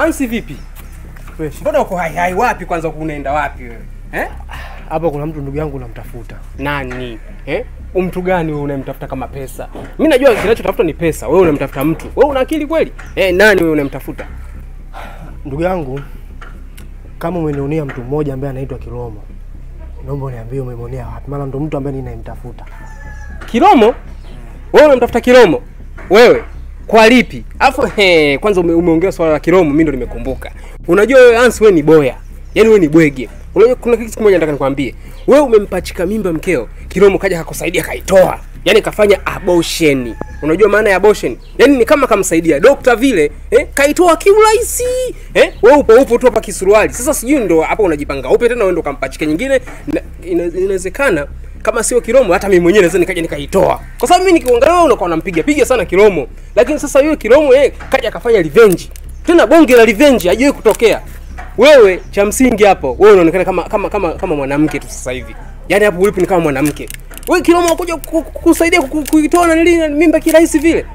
Ansi vipi? Fresh. Mbona uko hai wapi kwanza unaenda wapi wewe? Hapa kuna mtu ndugu yangu namtafuta. Nani? Mtu gani wewe unamtafuta kama pesa? Mimi najua kinachotafuta ni pesa. Wewe unamtafuta mtu. Wewe una akili kweli? Nani wewe unamtafuta? Ndugu yangu, kama umenionea mtu mmoja ambaye anaitwa Kilomo, naomba uniambie umemwonea wapi? Maana ndo mtu ambaye ninayemtafuta. Kilomo? Wewe unamtafuta Kilomo? Wewe kwa lipi? Afu kwanza umeongea swala la Kilomo, mimi ndo nimekumbuka. Unajua wewe Ansi wewe ni boya. Yaani wewe ni bwege. Unajua kuna kitu kimoja nataka nikwambie. Wewe umempachika mimba mkeo, Kilomo kaja akakusaidia kaitoa. Yaani kafanya abortion. Unajua maana ya abortion? Yaani ni kama kamsaidia dokta vile, kaitoa kiurahisi. Wewe upo tu hapa kisuruali. Sasa sijui ndo hapa unajipanga upe tena wewe ndo kampachika nyingine. Inawezekana kama sio Kilomo hata mimi mwenyewe naweza nikaja nikaitoa. Kwa sababu mimi nikiangalia wewe unakuwa unampiga sana Kilomo. Lakini sasa yule Kilomo kaja akafanya revenge. Tena bonge la revenge haijawahi kutokea. Wewe cha msingi hapo, wewe unaonekana kama mwanamke tu sasa hivi. Yaani hapo ulipo ni kama mwanamke. Wewe Kilomo unakuja kusaidia kuitoa na nini mimba kirahisi vile?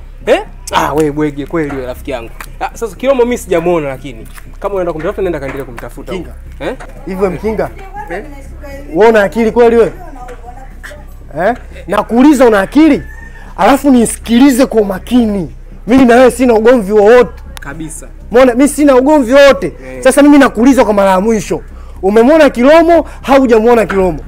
Wewe bwege kweli wewe rafiki yangu. Sasa Kilomo mimi sijamuona lakini kama unaenda kumtafuta nenda kaendelea kumtafuta huko. Hivyo mkinga. Wewe una akili kweli wewe? Nakuuliza una akili? Alafu nisikilize kwa makini. Mimi na wewe sina ugomvi wowote kabisa. Umeona mimi sina ugomvi wote. Sasa mimi nakuuliza kwa mara ya mwisho. Umemwona Kilomo au hujamuona Kilomo?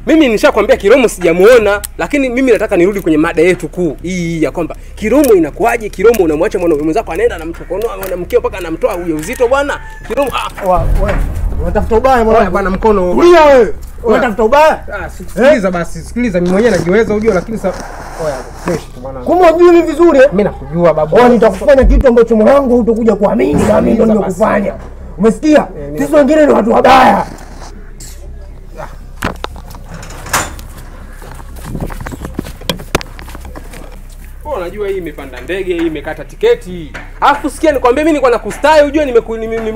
Mimi nishakwambia Kilomo sijamuona, lakini mimi nataka nirudi kwenye mada yetu kuu hii ya kwamba Kilomo inakuaje? Kilomo unamwacha mwanaume mwenzako anaenda anamchokonoa mwanamkeo mpaka anamtoa ujauzito bwana. Kilomo wewe unatafuta ubaya bwana mkono. Kulia wewe. Unatafuta ubaya? Sikiliza basi, sikiliza mimi mwenyewe najiweza ujue lakini sasa fresh bwana. Kumbe unajua mimi vizuri? Mimi nakujua babu. Wewe nitakufanya kitu ambacho mwanangu hutakuja kuamini na mimi ndio nikufanya. Umesikia? Sisi wengine ni watu wabaya. Unajua hii imepanda ndege, hii imekata tiketi. Alafu sikia nikwambie mimi nilikuwa nakustai ujue nimekuifuata